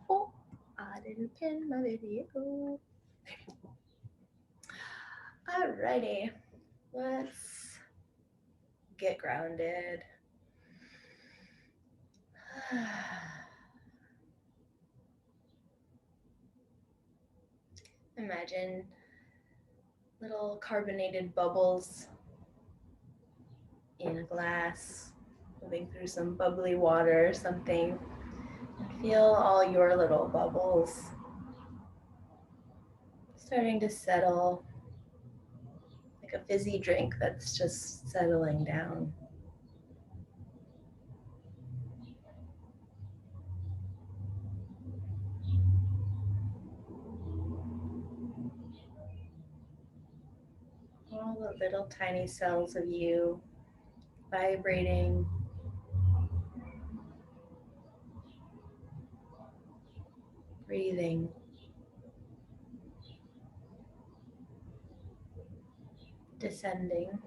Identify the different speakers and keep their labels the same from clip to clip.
Speaker 1: Oh, I didn't pin my video. Alrighty, let's get grounded. Imagine little carbonated bubbles in a glass, moving through some bubbly water or something. And feel all your little bubbles starting to settle like a fizzy drink that's just settling down. All the little tiny cells of you vibrating, breathing. Descending.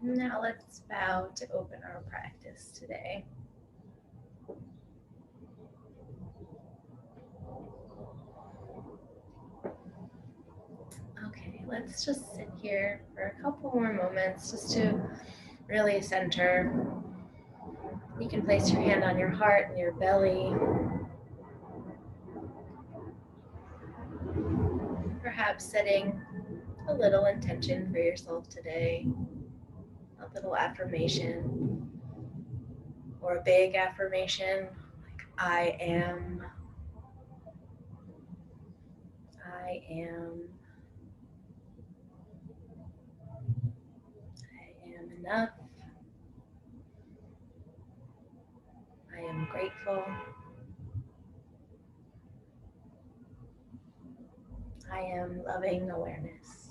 Speaker 1: Now let's bow to open our practice today. Okay, let's just sit here for a couple more moments just to really center. You can place your hand on your heart and your belly. Perhaps setting a little intention for yourself today, a little affirmation, or a big affirmation like I am, I am, I am enough, I am grateful, I am loving awareness.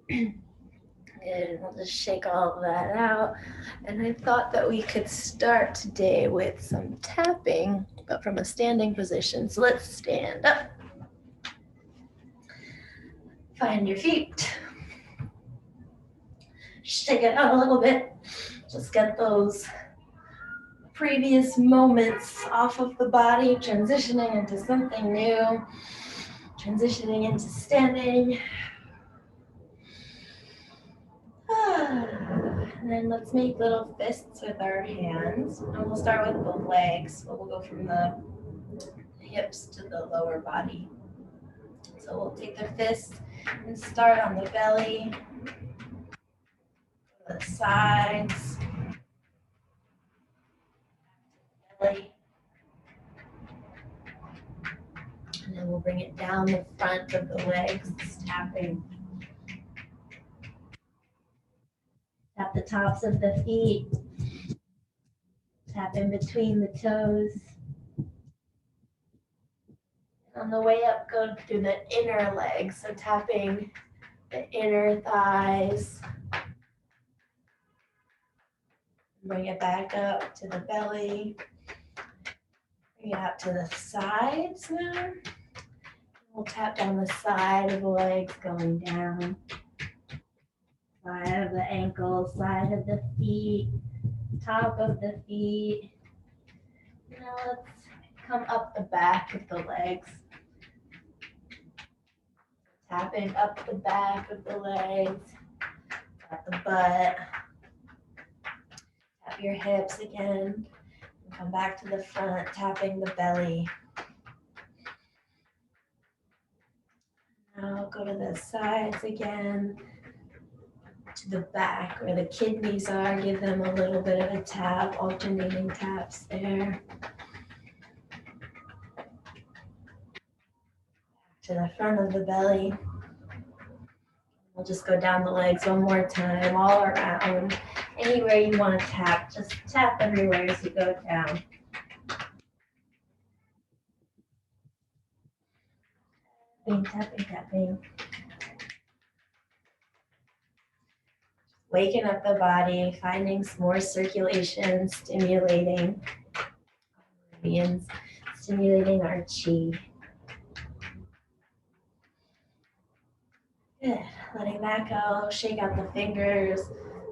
Speaker 1: And we'll just shake all of that out. And I thought that we could start today with some tapping, but from a standing position. So let's stand up. Find your feet. Shake it out a little bit. Just get those previous moments off of the body, transitioning into something new, transitioning into standing. And then let's make little fists with our hands. And we'll start with the legs. So we'll go from the hips to the lower body. So we'll take the fist and start on the belly, the sides, belly. And then we'll bring it down the front of the legs, tapping. Tap the tops of the feet. Tap in between the toes. On the way up, go through the inner legs. So tapping the inner thighs. Bring it back up to the belly. Bring it out to the sides now. We'll tap down the side of the legs going down. Side of the ankles, side of the feet, top of the feet. Now let's come up the back of the legs. Tapping up the back of the legs. Tap the butt. Tap your hips again. And come back to the front, tapping the belly. Now go to the sides again. To the back where the kidneys are, give them a little bit of a tap, alternating taps there. To the front of the belly. We'll just go down the legs one more time, all around. Anywhere you want to tap, just tap everywhere as you go down. Tapping, tapping, tapping. waking up the body, finding some more circulation, stimulating meridians, stimulating our chi. Good. Letting that go, shake out the fingers,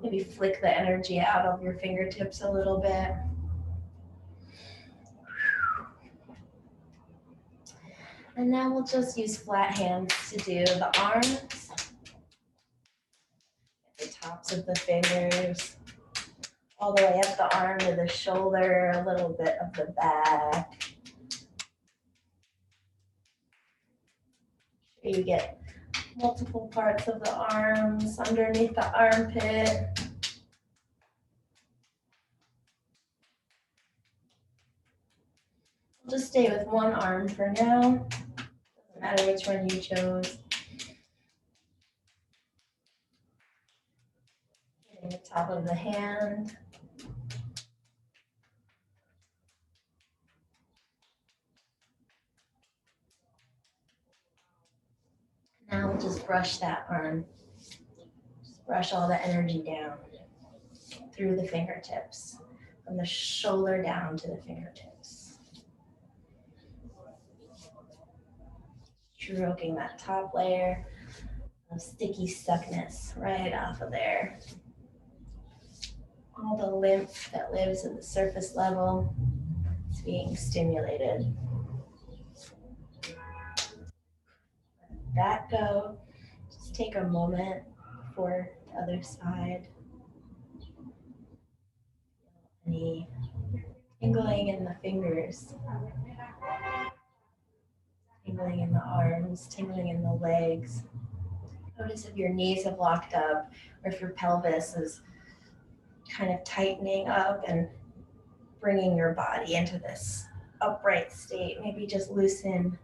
Speaker 1: maybe flick the energy out of your fingertips a little bit. And now we'll just use flat hands to do the arms, the tops of the fingers, all the way up the arm to the shoulder, a little bit of the back. You get multiple parts of the arms underneath the armpit. We'll just stay with one arm for now. Doesn't matter which one you chose. Hitting the top of the hand. Now we'll just brush that arm. Just brush all the energy down through the fingertips, from the shoulder down to the fingertips. Stroking that top layer of sticky stuckness right off of there. All the lymph that lives at the surface level is being stimulated. Let that go. Just take a moment for the other side. Any tingling in the fingers, tingling in the arms, tingling in the legs. Notice if your knees have locked up or if your pelvis is kind of tightening up and bringing your body into this upright state. Maybe just loosen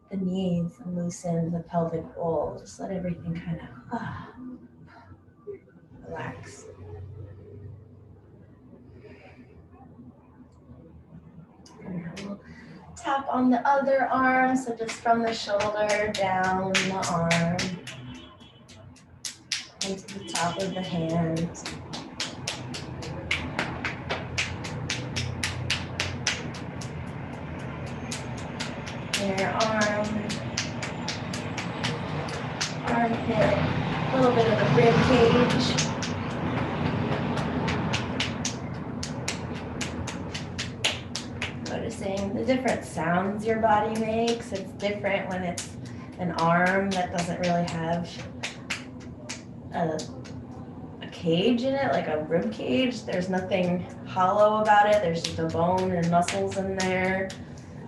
Speaker 1: the knees and loosen the pelvic bowl. Just let everything kind of relax. And now we'll tap on the other arm, so just from the shoulder down the arm into the top of the hand. Your armpit, a little bit of the rib cage. Noticing the different sounds your body makes. It's different when it's an arm that doesn't really have a cage in it, like a rib cage. There's nothing hollow about it. There's just a bone and muscles in there.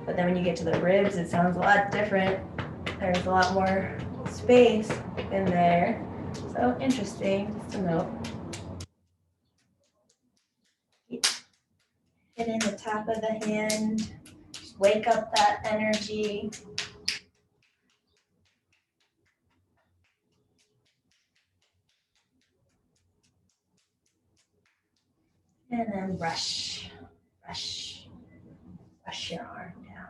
Speaker 1: But then when you get to the ribs, it sounds a lot different. There's a lot more space in there. So interesting, just a note. Hitting the top of the hand, just wake up that energy. And then brush your arm down.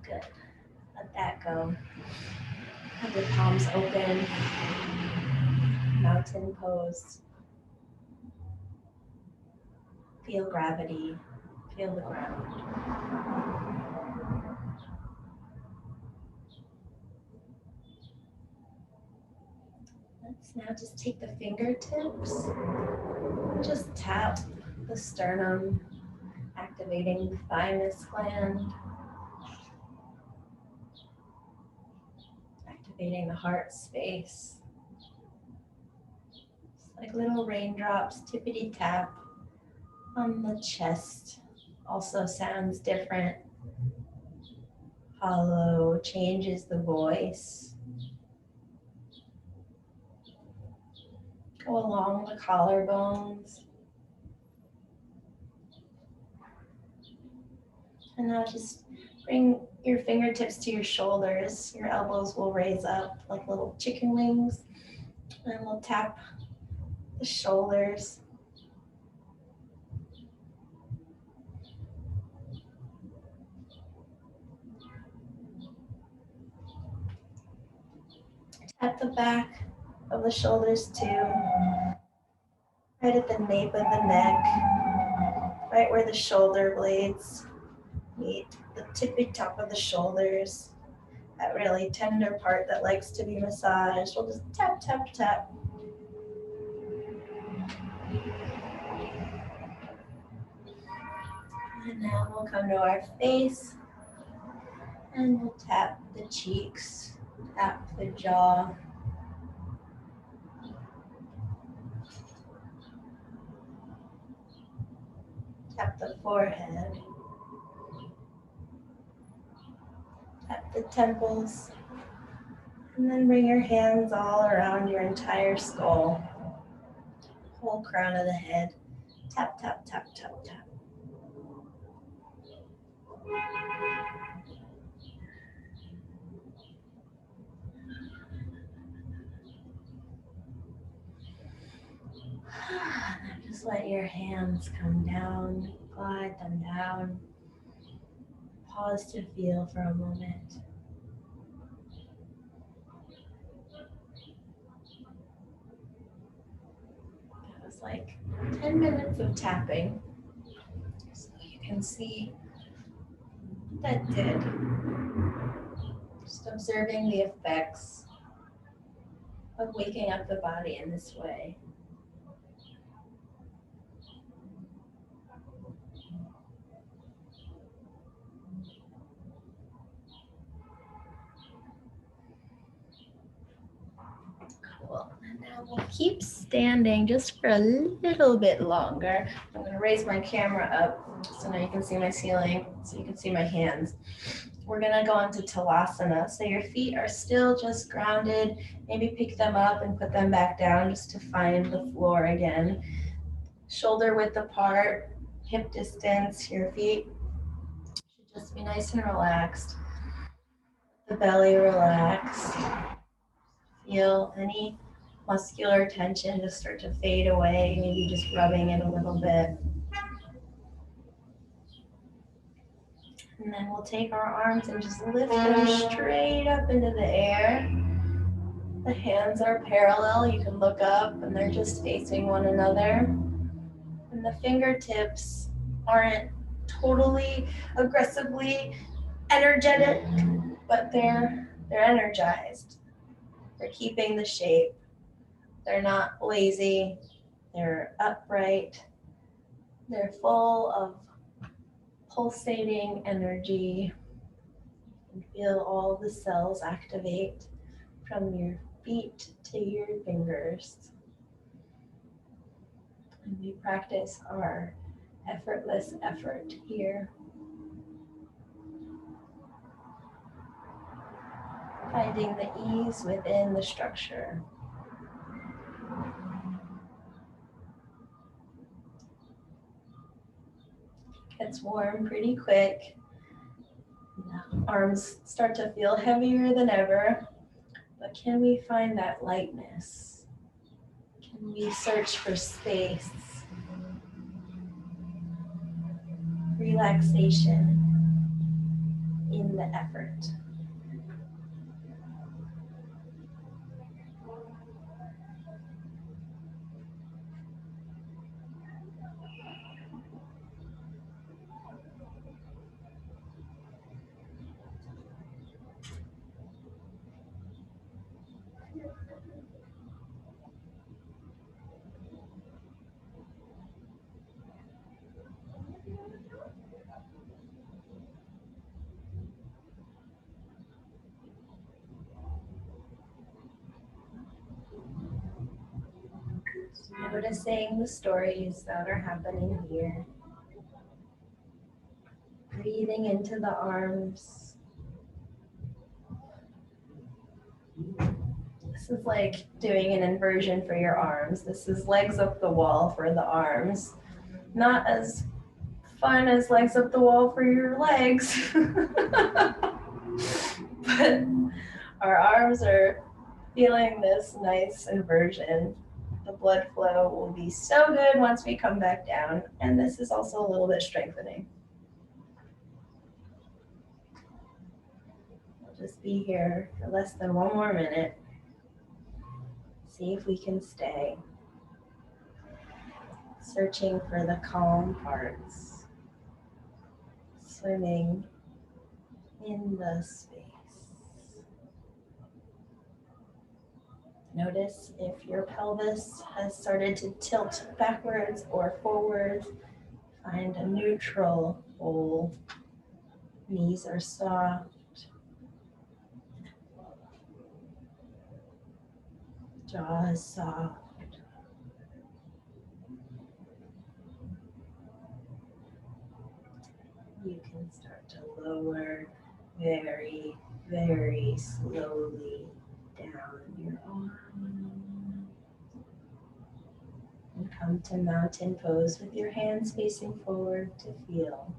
Speaker 1: Good. Let that go. Have your palms open. Mountain pose. Feel gravity. Feel the ground. Let's now just take the fingertips. Just tap the sternum, activating the thymus gland. Activating the heart space. It's like little raindrops, tippity tap on the chest. Also sounds different. Hollow, changes the voice. Go along the collarbones. And now just bring your fingertips to your shoulders. Your elbows will raise up like little chicken wings. And we'll tap the shoulders. At the back of the shoulders too, right at the nape of the neck, right where the shoulder blades meet the tippy top of the shoulders, that really tender part that likes to be massaged. We'll just tap, tap, tap. And now we'll come to our face and we'll tap the cheeks, tap the jaw. Tap the forehead. Tap the temples. And then bring your hands all around your entire skull. Whole crown of the head. Tap, tap, tap, tap, tap. Now just let your hands come down, glide them down. Pause to feel for a moment. That was like 10 minutes of tapping. So you can see what that did. Just observing the effects of waking up the body in this way. Cool. And now we'll keep standing just for a little bit longer. I'm going to raise my camera up so now you can see my ceiling, so you can see my hands. We're going to go into Talasana. So your feet are still just grounded. Maybe pick them up and put them back down just to find the floor again. Shoulder width apart, hip distance. Your feet should just be nice and relaxed. The belly relaxed. Feel any muscular tension just start to fade away, maybe just rubbing it a little bit. And then we'll take our arms and just lift them straight up into the air. The hands are parallel. You can look up and they're just facing one another. And the fingertips aren't totally aggressively energetic, but they're energized. They're keeping the shape. They're not lazy. They're upright. They're full of pulsating energy. You can feel all the cells activate from your feet to your fingers. And we practice our effortless effort here. Finding the ease within the structure. Gets warm pretty quick. The arms start to feel heavier than ever, but can we find that lightness? Can we search for space, relaxation in the effort? Noticing the stories that are happening here. Breathing into the arms. This is like doing an inversion for your arms. This is legs up the wall for the arms. Not as fun as legs up the wall for your legs. But our arms are feeling this nice inversion. The blood flow will be so good once we come back down. And this is also a little bit strengthening. We'll just be here for less than one more minute. See if we can stay. Searching for the calm parts. Swimming in the space. Notice if your pelvis has started to tilt backwards or forwards. Find a neutral hold. Knees are soft. Jaw is soft. You can start to lower very, very slowly down your arm. And come to mountain pose with your hands facing forward to feel.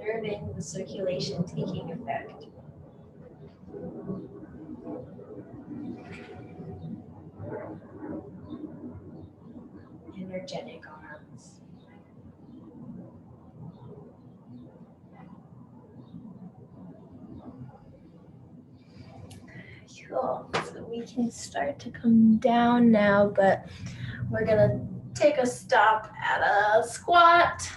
Speaker 1: Observing the circulation taking effect. Energetic arms. Cool. So we can start to come down now, but we're gonna take a stop at a squat.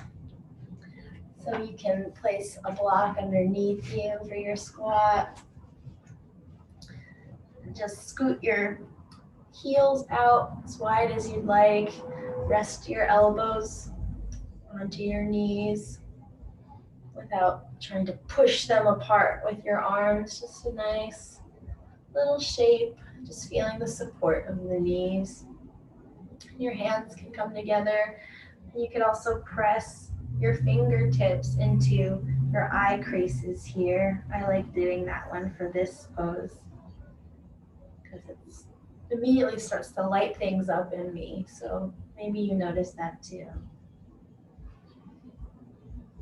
Speaker 1: So you can place a block underneath you for your squat. Just scoot your heels out as wide as you'd like. Rest your elbows onto your knees without trying to push them apart with your arms. Just a nice little shape, just feeling the support of the knees. Your hands can come together. You can also press your fingertips into your eye creases here. I like doing that one for this pose because it immediately starts to light things up in me. So maybe you notice that too.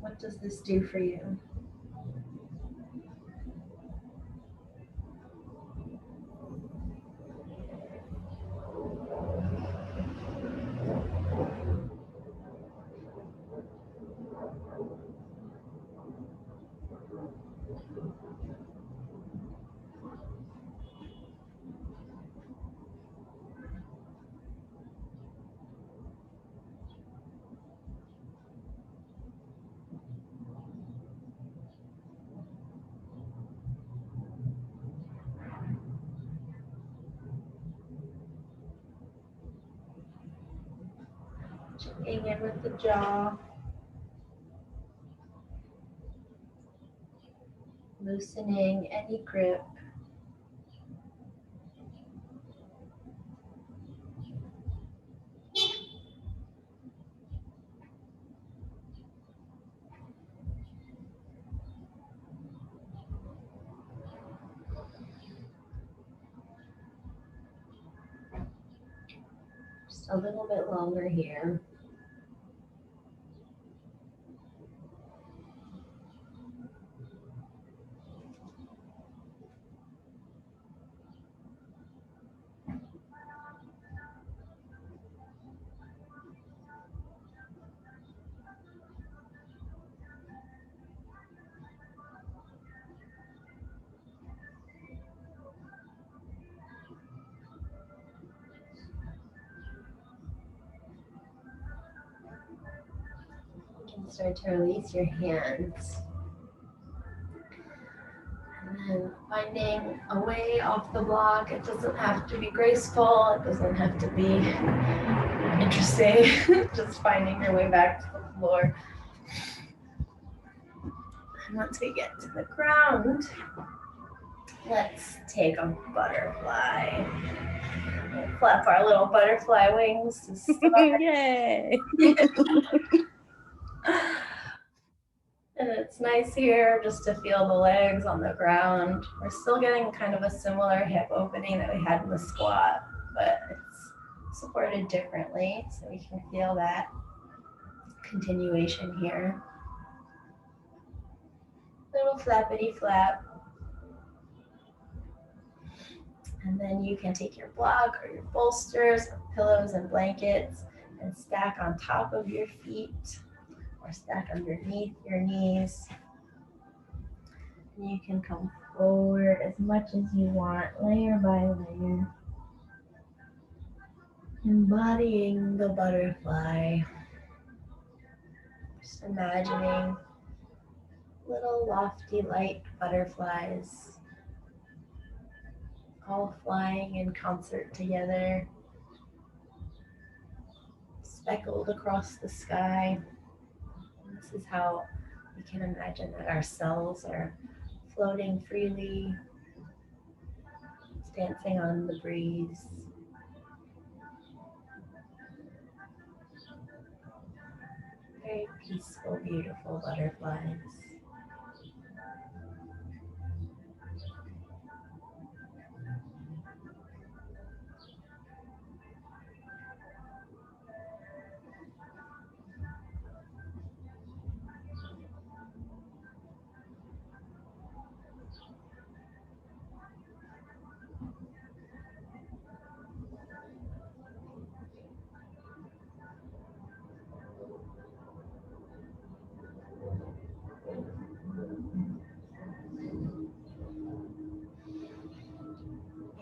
Speaker 1: What does this do for you? Checking in with the jaw. Loosening any grip. Just a little bit longer here. You can start to release your hands. And then finding a way off the block. It doesn't have to be graceful. It doesn't have to be interesting. Just finding your way back to the floor. And once we get to the ground, let's take a butterfly. We'll flap our little butterfly wings to start.
Speaker 2: Yay!
Speaker 1: And it's nice here just to feel the legs on the ground. We're still getting kind of a similar hip opening that we had in the squat, but it's supported differently, so we can feel that continuation here. Little flappity flap. And then you can take your block or your bolsters, pillows and blankets, and stack on top of your feet or stack underneath your knees. And you can come forward as much as you want, layer by layer. Embodying the butterfly. Just imagining little lofty light butterflies all flying in concert together, speckled across the sky. And this is how we can imagine that our cells are floating freely, dancing on the breeze. Very peaceful, beautiful butterflies.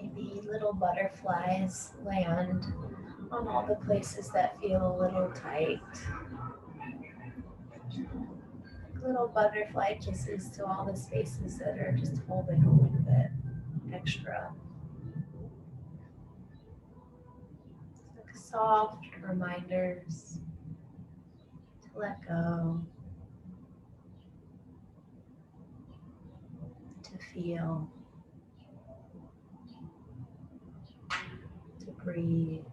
Speaker 1: Maybe little butterflies land on all the places that feel a little tight. Little butterfly kisses to all the spaces that are just holding a little bit extra. Like soft reminders to let go, to feel, to breathe.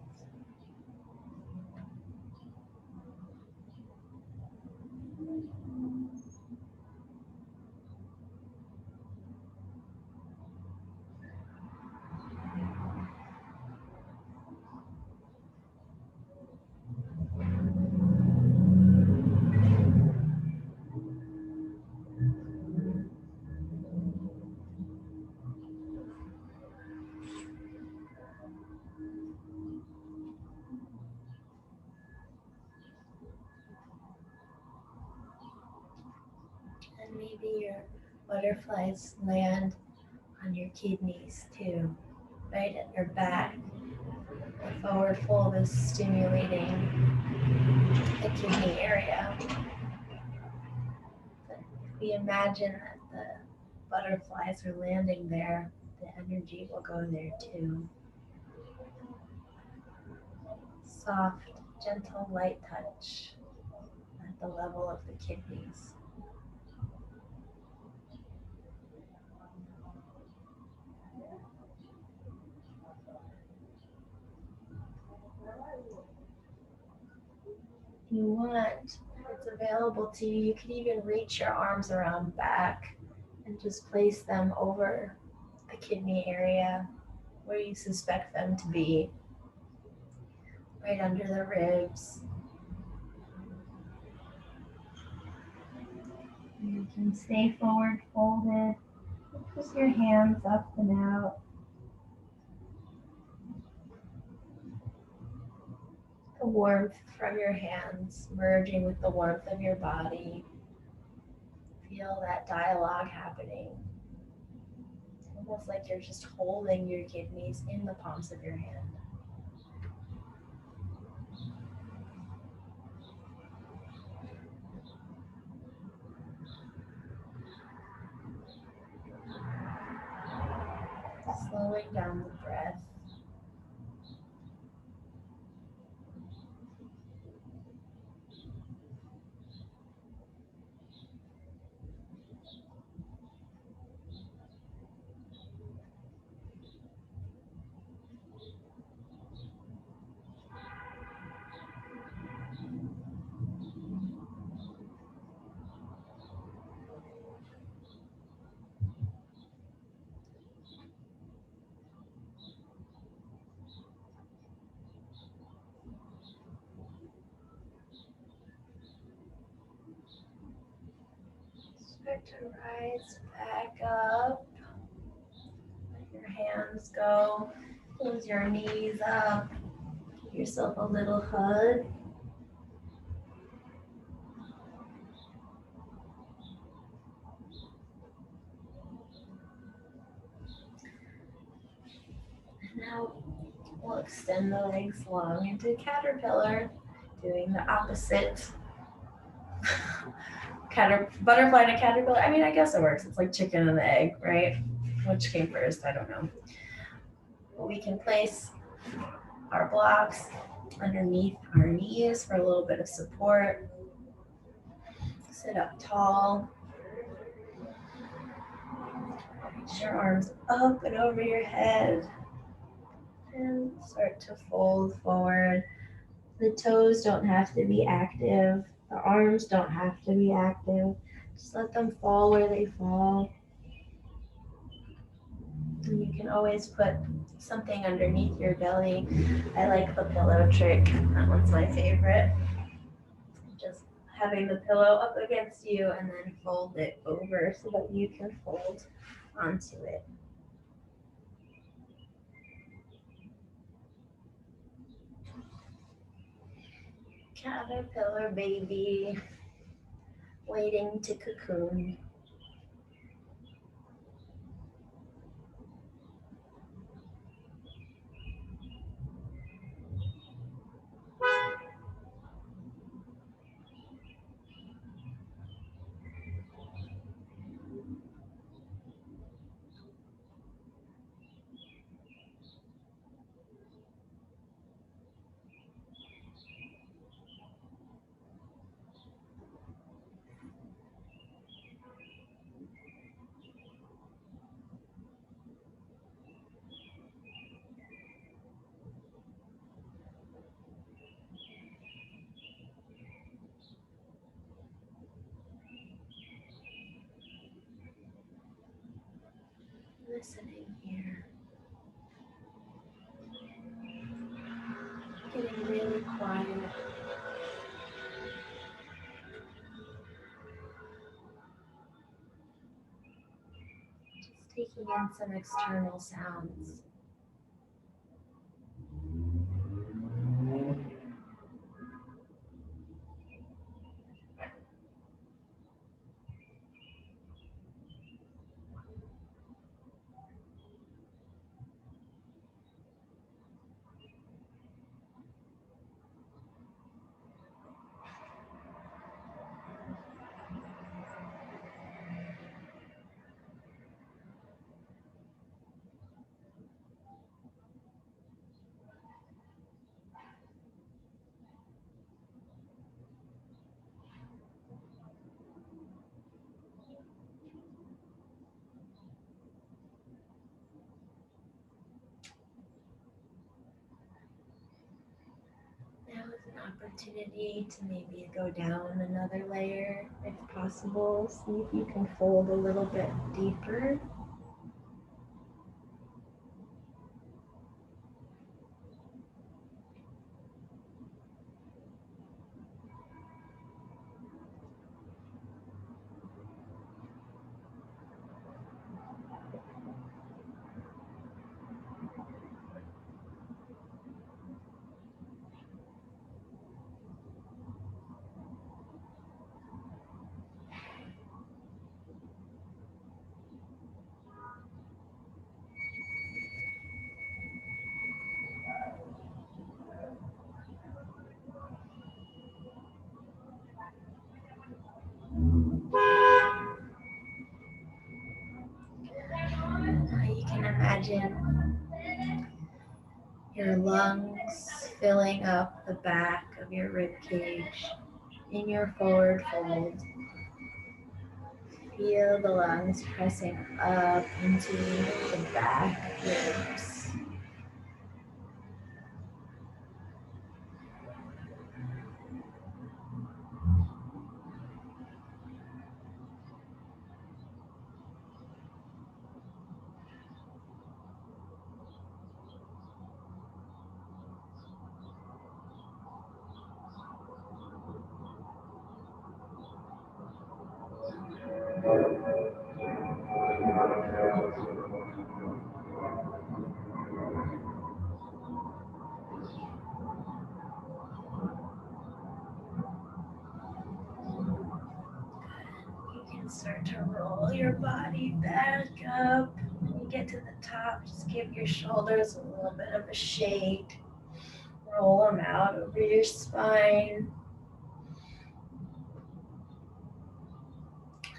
Speaker 1: And maybe your butterflies land on your kidneys too, right at your back. The forward fold is stimulating the kidney area. But if we imagine that the butterflies are landing there, the energy will go there too. Soft, gentle, light touch at the level of the kidneys. If you want, it's available to you. You can even reach your arms around back and just place them over the kidney area where you suspect them to be, right under the ribs. You can stay forward folded. Just your hands up and out. The warmth from your hands merging with the warmth of your body. Feel that dialogue happening. It's almost like you're just holding your kidneys in the palms of your hand. Slowing down the breath. Start to rise back up. Let your your hands go. Close your knees up. Give yourself a little hug. And now we'll extend the legs long into caterpillar, doing the opposite. Butterfly to caterpillar. I mean, I guess it works. It's like chicken and the egg, right? Which came first? I don't know. But we can place our blocks underneath our knees for a little bit of support. Sit up tall. Reach your arms up and over your head. And start to fold forward. The toes don't have to be active. The arms don't have to be active. Just let them fall where they fall. And you can always put something underneath your belly. I like the pillow trick. That one's my favorite. Just having the pillow up against you and then fold it over so that you can fold onto it. Caterpillar baby, waiting to cocoon. Listening here. Getting really quiet. Just taking in some external sounds. Now is an opportunity to maybe go down another layer if possible. See if you can fold a little bit deeper. Now you can imagine your lungs filling up the back of your rib cage in your forward fold. Feel the lungs pressing up into the back ribs. And start to roll your body back up. When you get to the top, just give your shoulders a little bit of a shake. Roll them out over your spine.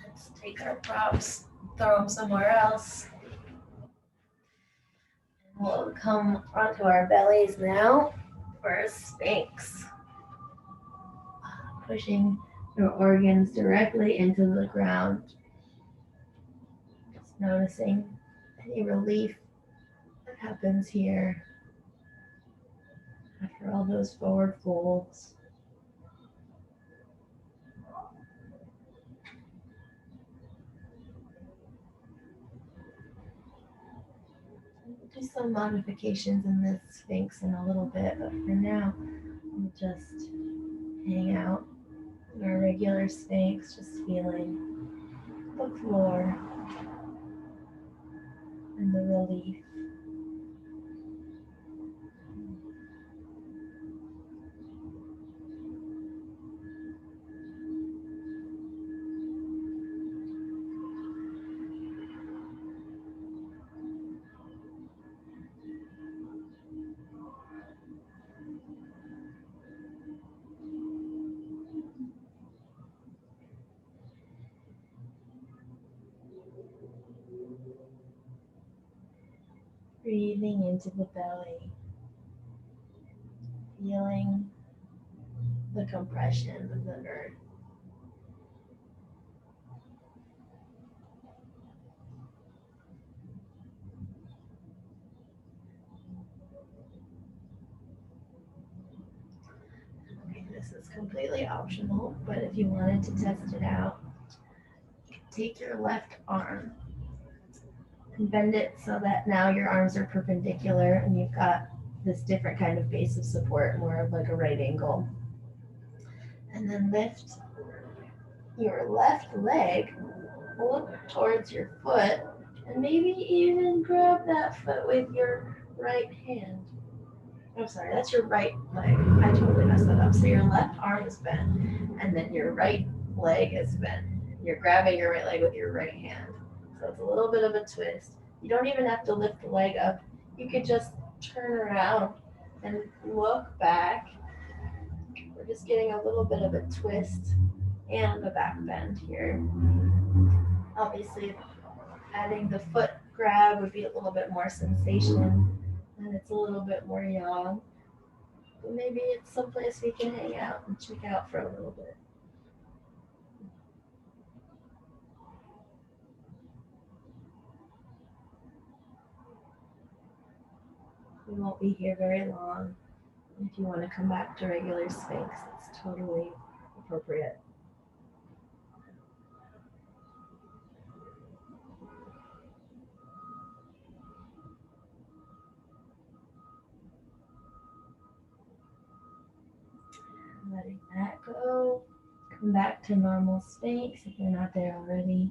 Speaker 1: Let's take our props, throw them somewhere else. We'll come onto our bellies now for a Sphinx. Pushing your organs directly into the ground. Just noticing any relief that happens here after all those forward folds. We'll do some modifications in this Sphinx in a little bit, but for now, we'll just hang out in our regular Sphinx, just feeling the floor and the relief. Breathing into the belly, feeling the compression of the earth. Okay, this is completely optional, but if you wanted to test it out, you can take your left arm and bend it so that now your arms are perpendicular and you've got this different kind of base of support, more of like a right angle. And then lift your left leg, look towards your foot, and maybe even grab that foot with your right hand. I'm sorry, that's your right leg. I totally messed that up. So your left arm is bent, and then your right leg is bent. You're grabbing your right leg with your right hand. So it's a little bit of a twist. You don't even have to lift the leg up. You could just turn around and look back. We're just getting a little bit of a twist and a back bend here. Obviously, adding the foot grab would be a little bit more sensation, and it's a little bit more yang. But maybe it's someplace we can hang out and check out for a little bit. We won't be here very long. If you want to come back to regular Sphinx, it's totally appropriate. Letting that go. Come back to normal Sphinx if you're not there already.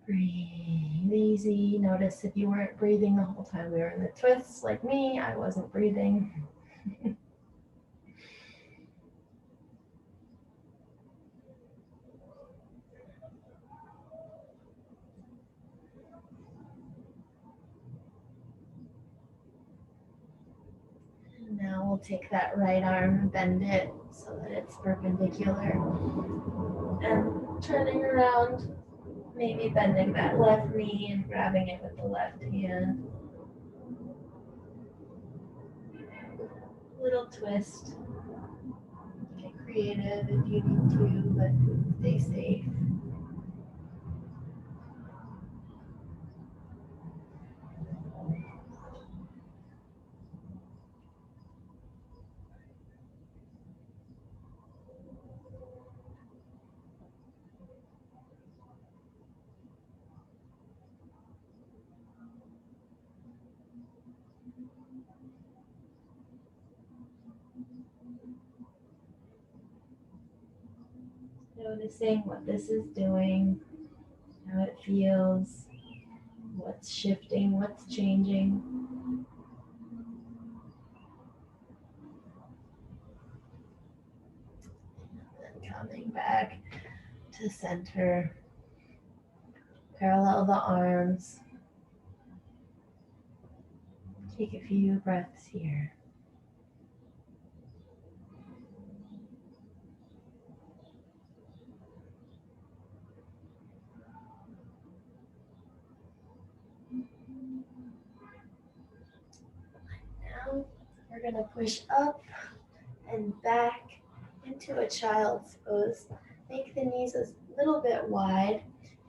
Speaker 1: Breathe easy. Notice if you weren't breathing the whole time we were in the twists like me, I wasn't breathing. And now we'll take that right arm and bend it so that it's perpendicular. And turning around, maybe bending that left knee and grabbing it with the left hand. Little twist. Get creative if you need to, but stay safe. Noticing what this is doing, how it feels, what's shifting, what's changing. And then coming back to center. Parallel the arms. Take a few breaths here. Now we're going to push up and back into a child's pose. Make the knees a little bit wide,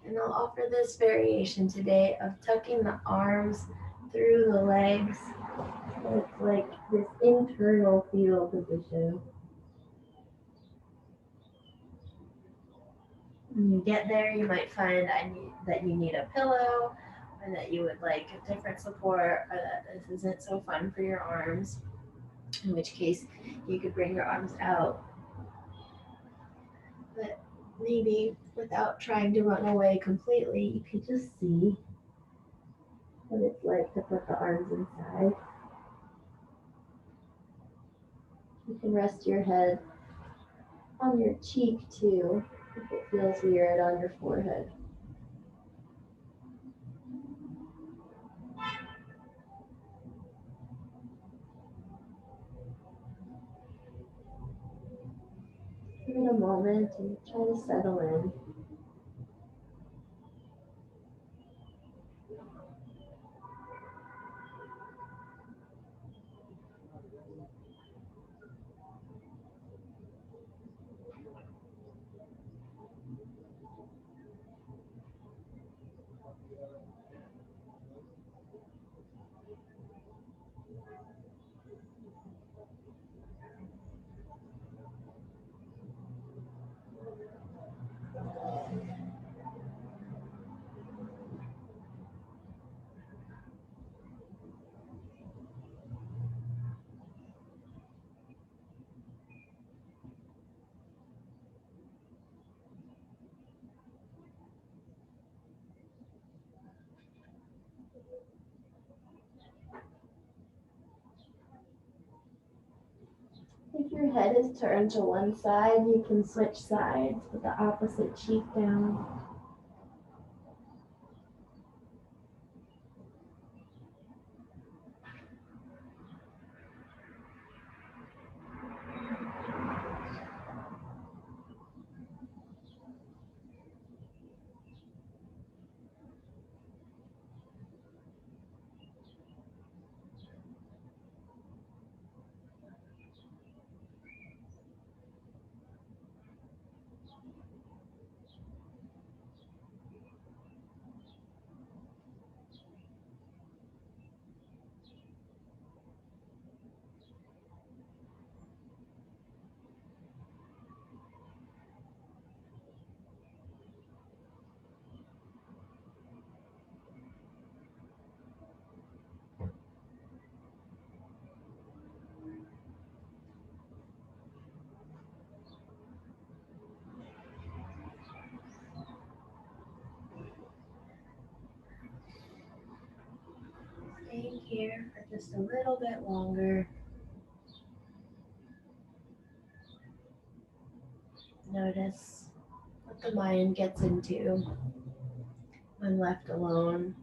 Speaker 1: and I'll offer this variation today of tucking the arms through the legs. So it's like this internal fetal position. When you get there, you might find that you need a pillow, or that you would like a different support, or that this isn't so fun for your arms, in which case you could bring your arms out. But maybe without trying to run away completely, you could just see what it's like to put the arms inside. You can rest your head on your cheek too, if it feels weird on your forehead. Give it a moment and try to settle in. If your head is turned to one side, you can switch sides with the opposite cheek down. Staying here for just a little bit longer. Notice what the mind gets into when left alone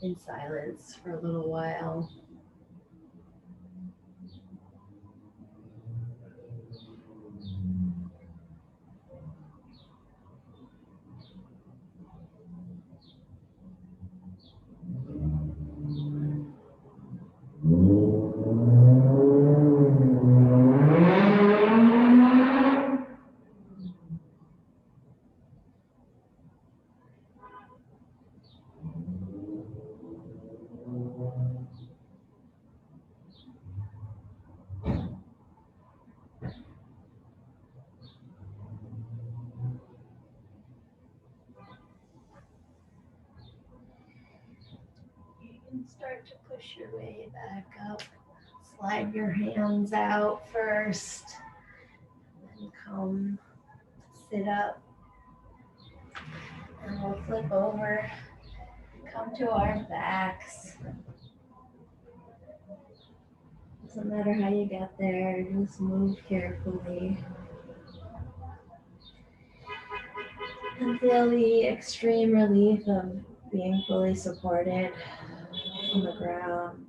Speaker 1: in silence for a little while. And start to push your way back up. Slide your hands out first, and come sit up. And we'll flip over, come to our backs. Doesn't matter how you get there, just move carefully. And feel the extreme relief of being fully supported on the ground.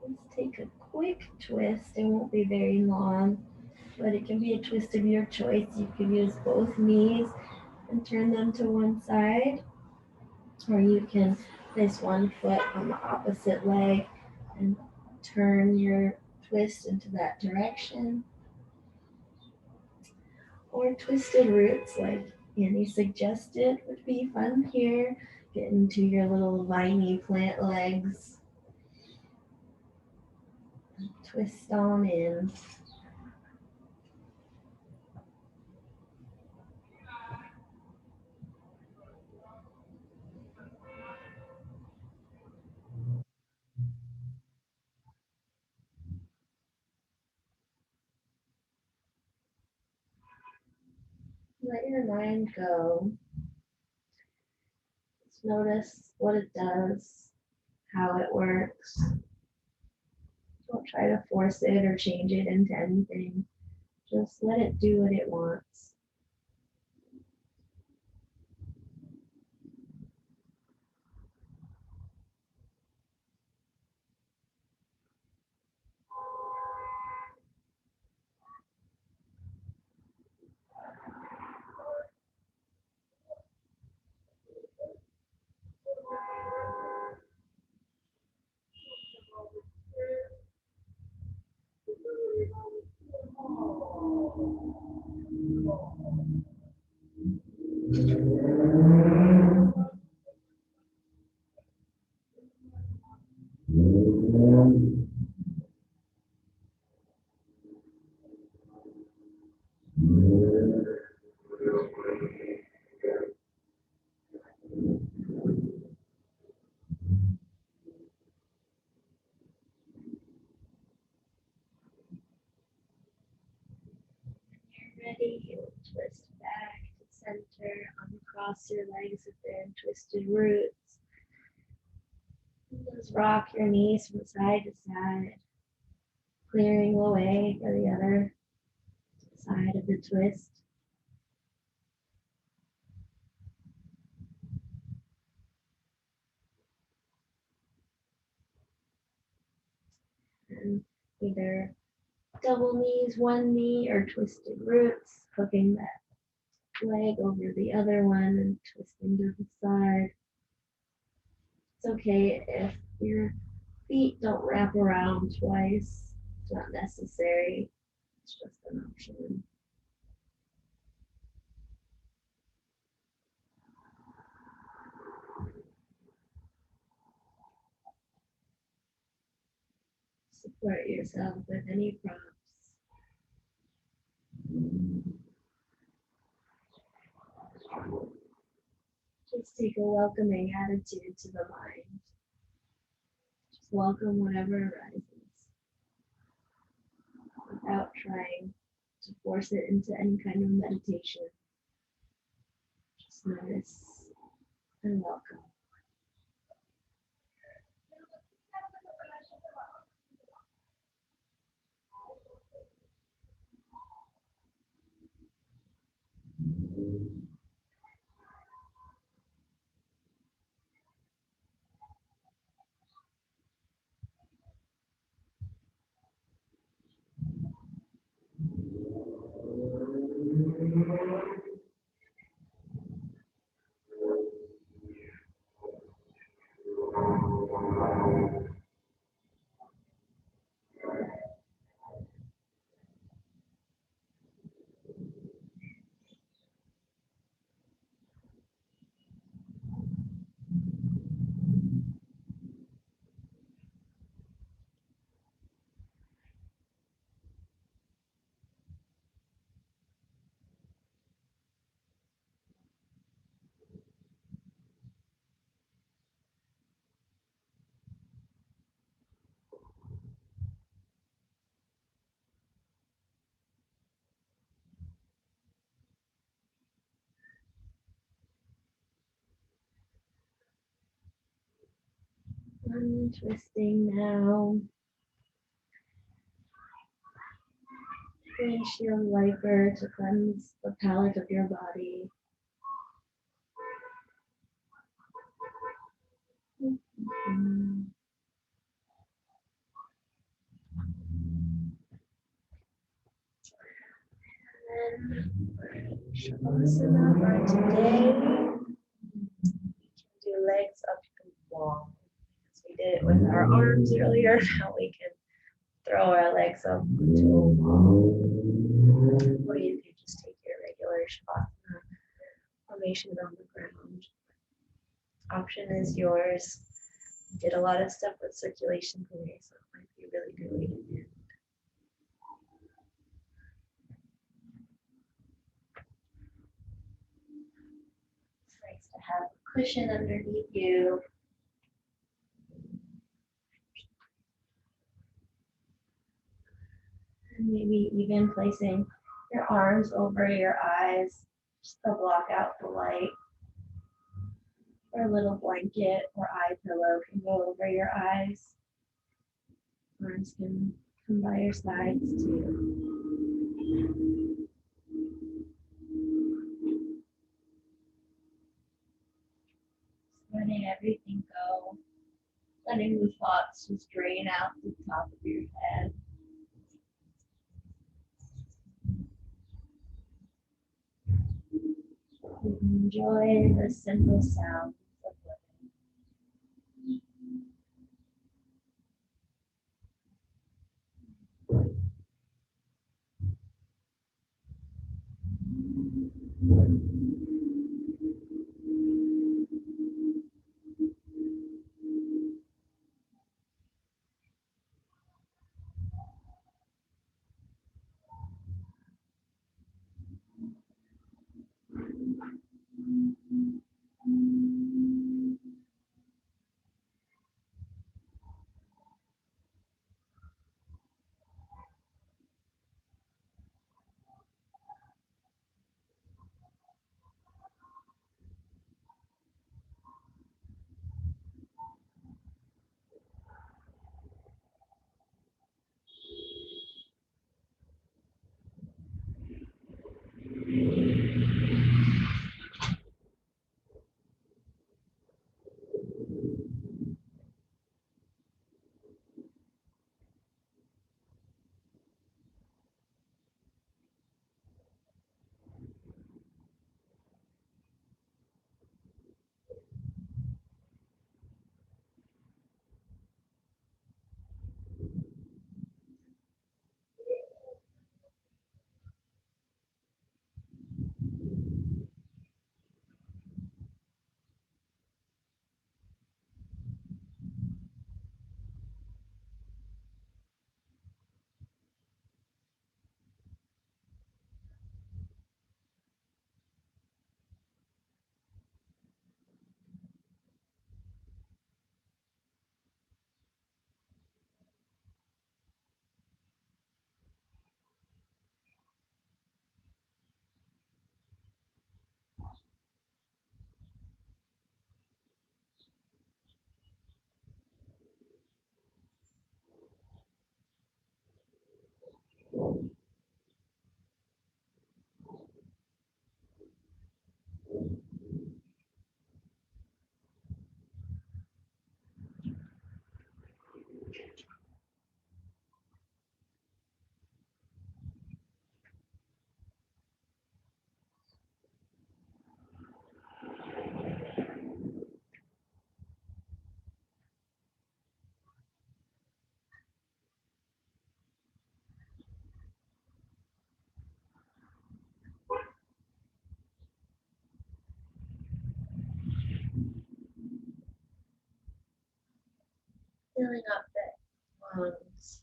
Speaker 1: Let's take a quick twist. It won't be very long, but it can be a twist of your choice. You can use both knees and turn them to one side, or you can place one foot on the opposite leg and turn your twist into that direction. Or twisted roots, like Annie suggested, would be fun here. Get into your little viney plant legs. Twist on in. Let your mind go. Just notice what it does, how it works. Don't try to force it or change it into anything. Just let it do what it wants. Ready, you'll twist back to center, uncross your legs if they're in twisted roots. Just rock your knees from side to side, clearing the way for the other side of the twist. And either double knees, one knee, or twisted roots, hooking that leg over the other one and twisting to the side. It's okay if your feet don't wrap around twice. It's not necessary. It's just an option. Support yourself with any prompts. Just take a welcoming attitude to the mind. Just welcome whatever arises without trying to force it into any kind of meditation. Just notice and welcome. Twisting now. Windshield wiper to cleanse the palate of your body. Shavasana for today. We can do legs up the wall. So we did it with our arms earlier. Now we can throw our legs up to a wall. Or you can just take your regular Shavasana formation on the ground. Option is yours. We did a lot of stuff with circulation today, so it might be really good way to do. It's nice to have a cushion underneath you. And maybe even placing your arms over your eyes just to block out the light. Or a little blanket or eye pillow can go over your eyes. Arms can come by your sides too. Letting everything go. Letting the thoughts just drain out the top of your head. Enjoy the simple sounds of living. Filling up the lungs.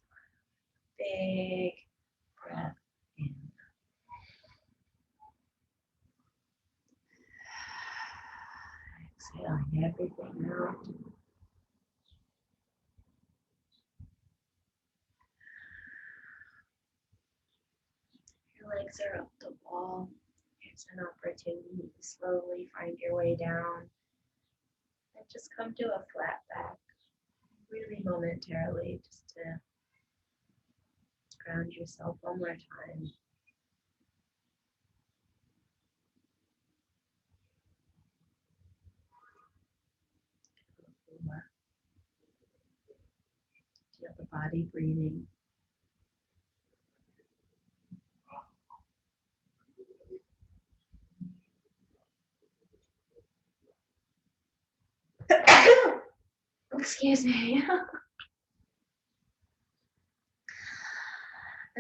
Speaker 1: Big breath in. Exhaling everything out. Your legs are up the wall. Here's an opportunity to slowly find your way down and just come to a flat back.
Speaker 2: momentarily just to ground yourself one more time. Feel the body breathing. Excuse me.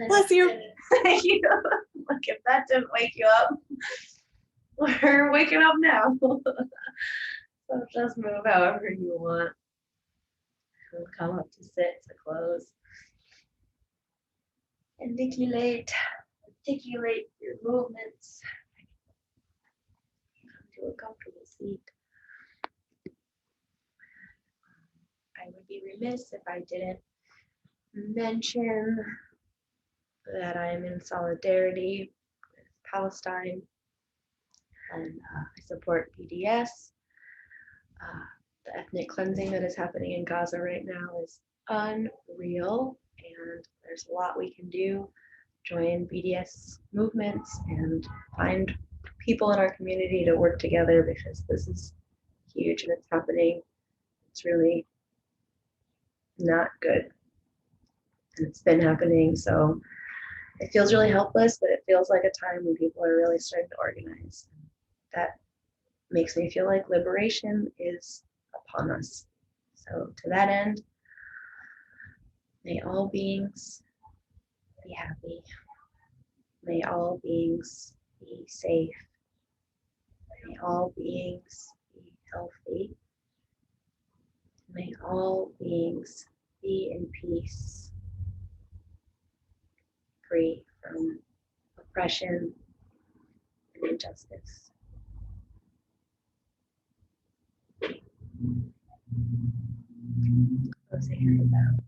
Speaker 1: Bless you.
Speaker 2: Thank you. Look, if that didn't wake you up, we're waking up now. So just move however you want. We'll come up to sit, to close. Articulate your movements. Come to a comfortable seat. I would be remiss if I didn't mention that I am in solidarity with Palestine and I support BDS. The ethnic cleansing that is happening in Gaza right now is unreal, and there's a lot we can do. Join BDS movements and find people in our community to work together because this is huge and it's happening. It's really not good. And it's been happening, so it feels really helpless, but it feels like a time when people are really starting to organize. That makes me feel like liberation is upon us. So to that end, may all beings be happy. May all beings be safe. May all beings be healthy. May all beings be in peace, free from oppression and injustice. Closing your bow.